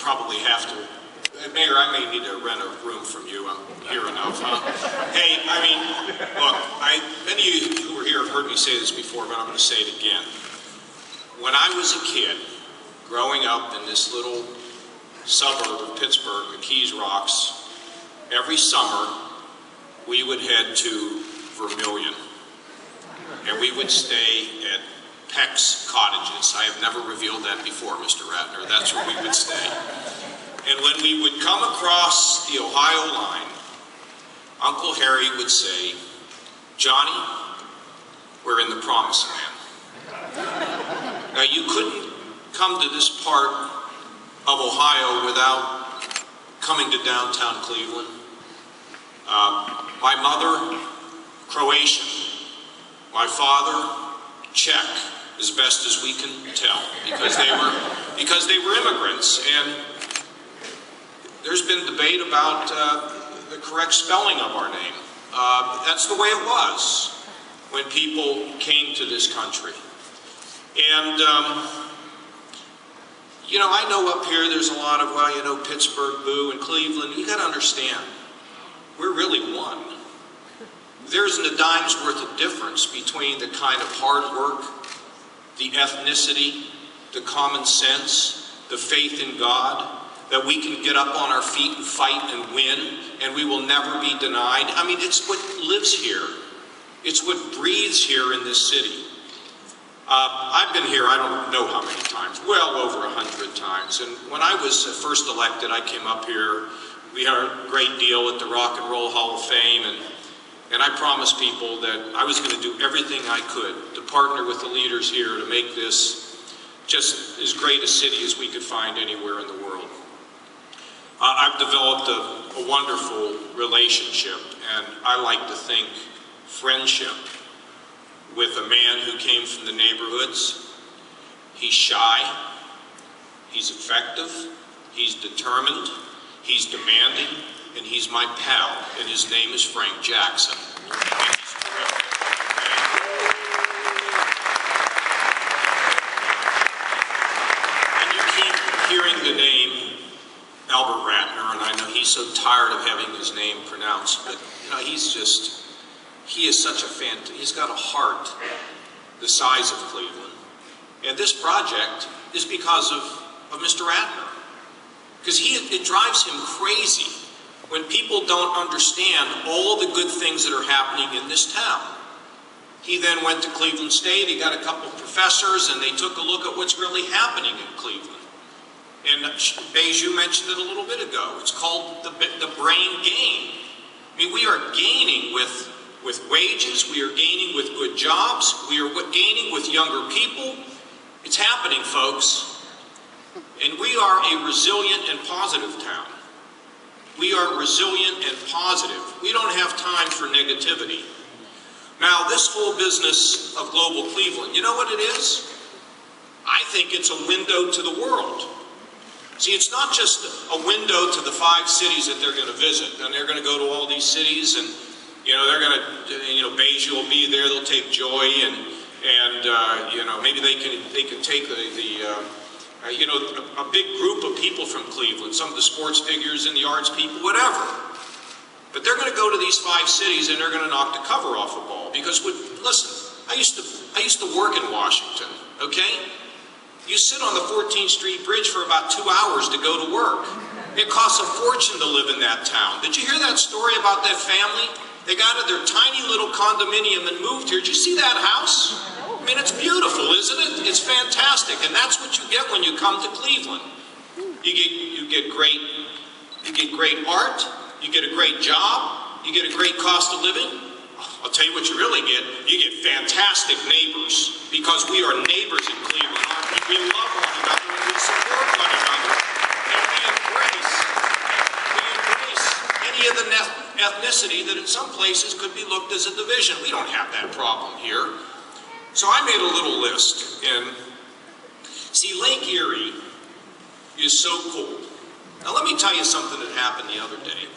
probably have to. Mayor, I may need to rent a room from you. I'm here enough, huh? Hey, I mean, look, many of you who were here have heard me say this before, but I'm going to say it again. When I was a kid, growing up in this little suburb of Pittsburgh, the Keys Rocks, every summer we would head to Vermilion, and we would stay at Peck's Cottages. I have never revealed that before, Mr. Ratner. That's where we would stay. And when we would come across the Ohio line, Uncle Harry would say, "Johnny, we're in the promised land." Now, you couldn't come to this part of Ohio without coming to downtown Cleveland. My mother, Croatian. My father, Czech, as best as we can tell, because they were immigrants. And there's been debate about the correct spelling of our name. That's the way it was when people came to this country. And, you know, I know up here there's a lot of, well, you know, Pittsburgh, boo, and Cleveland. You got to understand, we're really one. There isn't a dime's worth of difference between the kind of hard work, the ethnicity, the common sense, the faith in God, that we can get up on our feet and fight and win, and we will never be denied. I mean, it's what lives here. It's what breathes here in this city. I've been here, I don't know how many times, well over 100 times. And when I was first elected, I came up here. We had a great deal at the Rock and Roll Hall of Fame, and I promised people that I was going to do everything I could to partner with the leaders here to make this just as great a city as we could find anywhere in the world. I've developed a wonderful relationship, and I like to think friendship, with a man who came from the neighborhoods. He's shy, he's effective, he's determined, he's demanding, and he's my pal, and his name is Frank Jackson. And you keep hearing the name Albert Ratner, and I know he's so tired of having his name pronounced, but you know, he is such a he's got a heart the size of Cleveland. And this project is because of Mr. Ratner. Because it drives him crazy when people don't understand all the good things that are happening in this town. He then went to Cleveland State, he got a couple of professors, and they took a look at what's really happening in Cleveland. And Beige, you mentioned it a little bit ago. It's called the brain gain. I mean, we are gaining with wages, we are gaining with good jobs, we are gaining with younger people. It's happening, folks. And we are a resilient and positive town. We are resilient and positive. We don't have time for negativity. Now, this whole business of Global Cleveland, you know what it is? I think it's a window to the world. See, it's not just a window to the 5 cities that they're going to visit, and they're going to go to all these cities, and you know, they're going to, you know, Beige will be there, they'll take joy, and you know, maybe they can take you know, a big group of people from Cleveland, some of the sports figures and the arts people, whatever. But they're going to go to these 5 cities and they're going to knock the cover off a ball. Because, listen, I used to work in Washington, okay? You sit on the 14th Street Bridge for about 2 hours to go to work. It costs a fortune to live in that town. Did you hear that story about that family? They got out of their tiny little condominium and moved here. Did you see that house? I mean, it's beautiful, isn't it? It's fantastic, and that's what you get when you come to Cleveland. You get great art, you get a great job, you get a great cost of living. I'll tell you what you really get. You get fantastic neighbors, because we are neighbors in Cleveland. We love one another, and we support one another, and we embrace any of the ethnicity that in some places could be looked as a division. We don't have that problem here. So I made a little list, and see, Lake Erie is so cool. Now let me tell you something that happened the other day.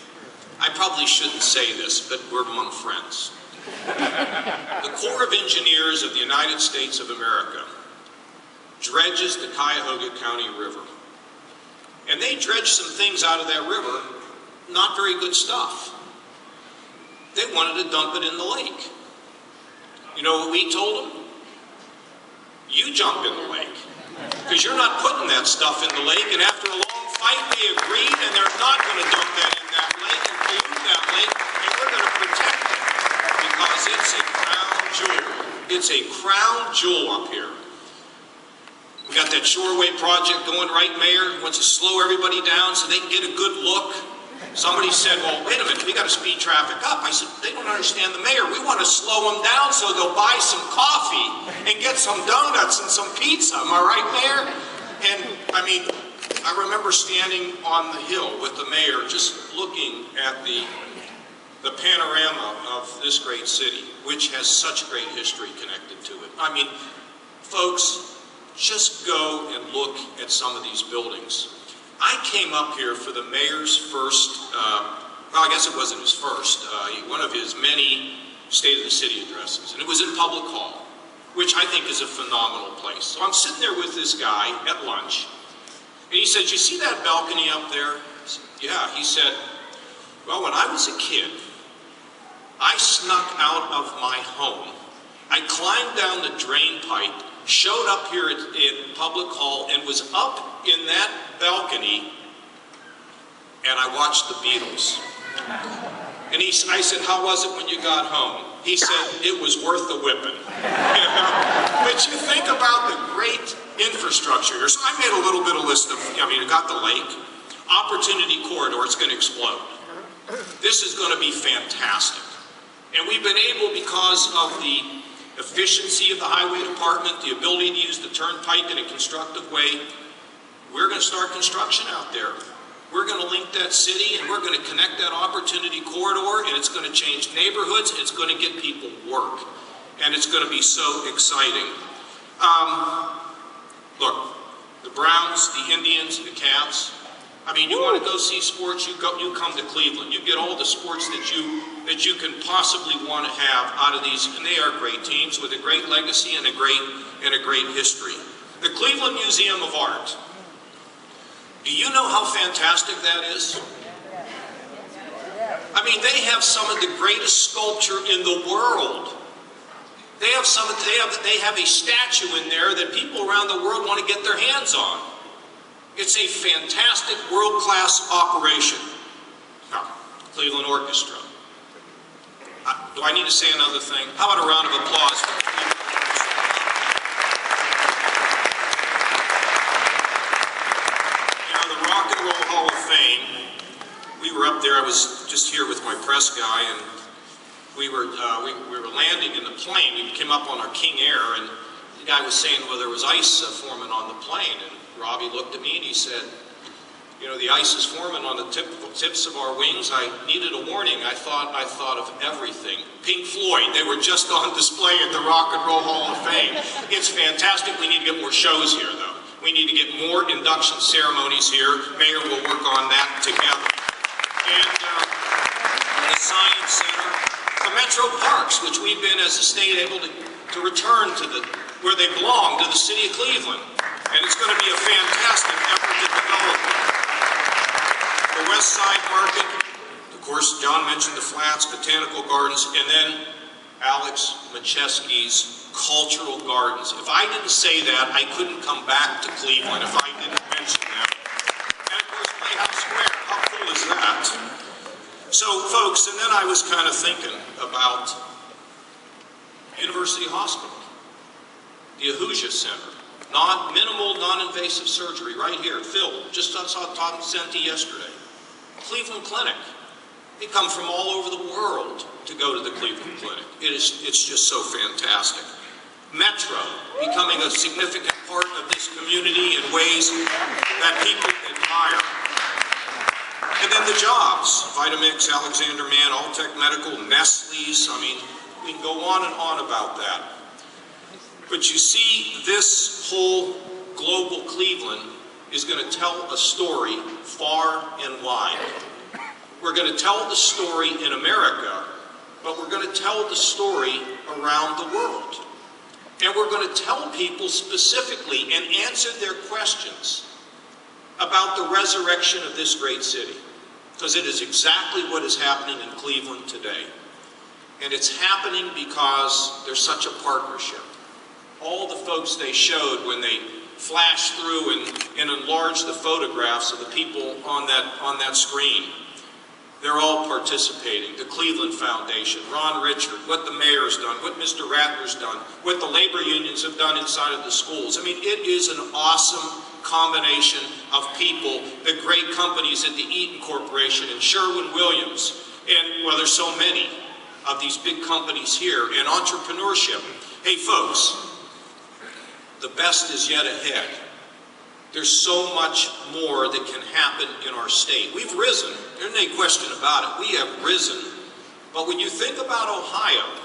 I probably shouldn't say this, but we're among friends. The Corps of Engineers of the United States of America dredges the Cuyahoga County River. And they dredged some things out of that river, not very good stuff. They wanted to dump it in the lake. You know what we told them? You jump in the lake, because you're not putting that stuff in the lake. And after a long fight, they agreed, and they're not going to dump that in that lake and pollute that lake, and we're going to protect it, because it's a crown jewel. It's a crown jewel up here. We got that Shoreway project going, right, Mayor? Wants to slow everybody down so they can get a good look. Somebody said, well, wait a minute, we got to speed traffic up. I said, they don't understand the mayor. We want to slow them down so they'll buy some coffee and get some donuts and some pizza. Am I right, Mayor? And, I mean, I remember standing on the hill with the mayor just looking at the panorama of this great city, which has such great history connected to it. I mean, folks, just go and look at some of these buildings. I came up here for the mayor's first, well, I guess it wasn't his first, one of his many State of the City addresses, and it was in Public Hall, which I think is a phenomenal place. So I'm sitting there with this guy at lunch, and he said, you see that balcony up there? I said, yeah. He said, well, when I was a kid, I snuck out of my home. I climbed down the drain pipe, showed up here at Public Hall, and was up in that balcony, and I watched the Beatles. And I said, how was it when you got home? He said, it was worth the whipping. But you think about the great infrastructure here. So I made a little bit of list of, I mean, you got the lake, Opportunity Corridor, it's going to explode. This is going to be fantastic. And we've been able, because of the efficiency of the highway department, the ability to use the turnpike in a constructive way, we're going to start construction out there. We're going to link that city, and we're going to connect that Opportunity Corridor, and it's going to change neighborhoods, it's going to get people work, and it's going to be so exciting. Look, the Browns, the Indians, the Cavs, I mean, you want to go see sports, you come to Cleveland. You get all the sports that you can possibly want to have out of these, and they are great teams with a great legacy and a great history. The Cleveland Museum of Art. Do you know how fantastic that is? I mean, they have some of the greatest sculpture in the world. They have a statue in there that people around the world want to get their hands on. It's a fantastic world-class operation. Now, Cleveland Orchestra. Do I need to say another thing? How about a round of applause for the Cleveland Orchestra? You know, the Rock and Roll Hall of Fame, we were up there, I was just here with my press guy, and we were landing in the plane. We came up on our King Air, and the guy was saying, well, there was ice forming on the plane, and Robbie looked at me and he said, you know, the ice is forming on the tips of our wings. I needed a warning. I thought of everything. Pink Floyd, they were just on display at the Rock and Roll Hall of Fame. It's fantastic. We need to get more shows here, though. We need to get more induction ceremonies here. Mayor will work on that together. And the Science Center, the Metro Parks, which we've been, as a state, able to return to where they belong, to the city of Cleveland. And it's going to be a fantastic effort to develop it. The West Side Market, of course, John mentioned the Flats, Botanical Gardens, and then Alex Macheski's Cultural Gardens. If I didn't say that, I couldn't come back to Cleveland if I didn't mention them. And of course, Playhouse Square, how cool is that? So, folks, and then I was kind of thinking about University Hospital, the Ahuja Center. Minimal, non-invasive surgery right here, Phil, just saw Tom Senti yesterday. Cleveland Clinic. They come from all over the world to go to the Cleveland Clinic. It's just so fantastic. Metro, becoming a significant part of this community in ways that people admire. And then the jobs, Vitamix, Alexander Mann, Alltech Medical, Nestle's, I mean, we can go on and on about that. But you see, this whole global Cleveland is going to tell a story far and wide. We're going to tell the story in America, but we're going to tell the story around the world. And we're going to tell people specifically and answer their questions about the resurrection of this great city, because it is exactly what is happening in Cleveland today. And it's happening because there's such a partnership. All the folks they showed when they flashed through and enlarged the photographs of the people on that screen, they're all participating. The Cleveland Foundation, Ron Richard, what the mayor's done, what Mr. Ratner's done, what the labor unions have done inside of the schools. I mean, it is an awesome combination of people, the great companies at the Eaton Corporation and Sherwin-Williams, and well, there's so many of these big companies here, and entrepreneurship. Hey folks, the best is yet ahead. There's so much more that can happen in our state. We've risen, there's no question about it. We have risen. But when you think about Ohio,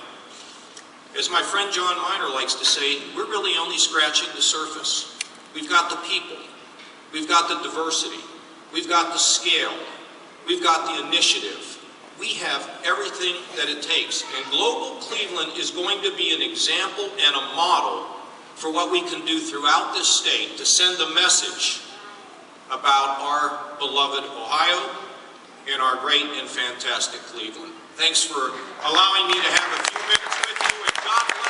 as my friend John Miner likes to say, we're really only scratching the surface. We've got the people, we've got the diversity, we've got the scale, we've got the initiative. We have everything that it takes. And Global Cleveland is going to be an example and a model for what we can do throughout this state to send a message about our beloved Ohio and our great and fantastic Cleveland. Thanks for allowing me to have a few minutes with you, and God bless.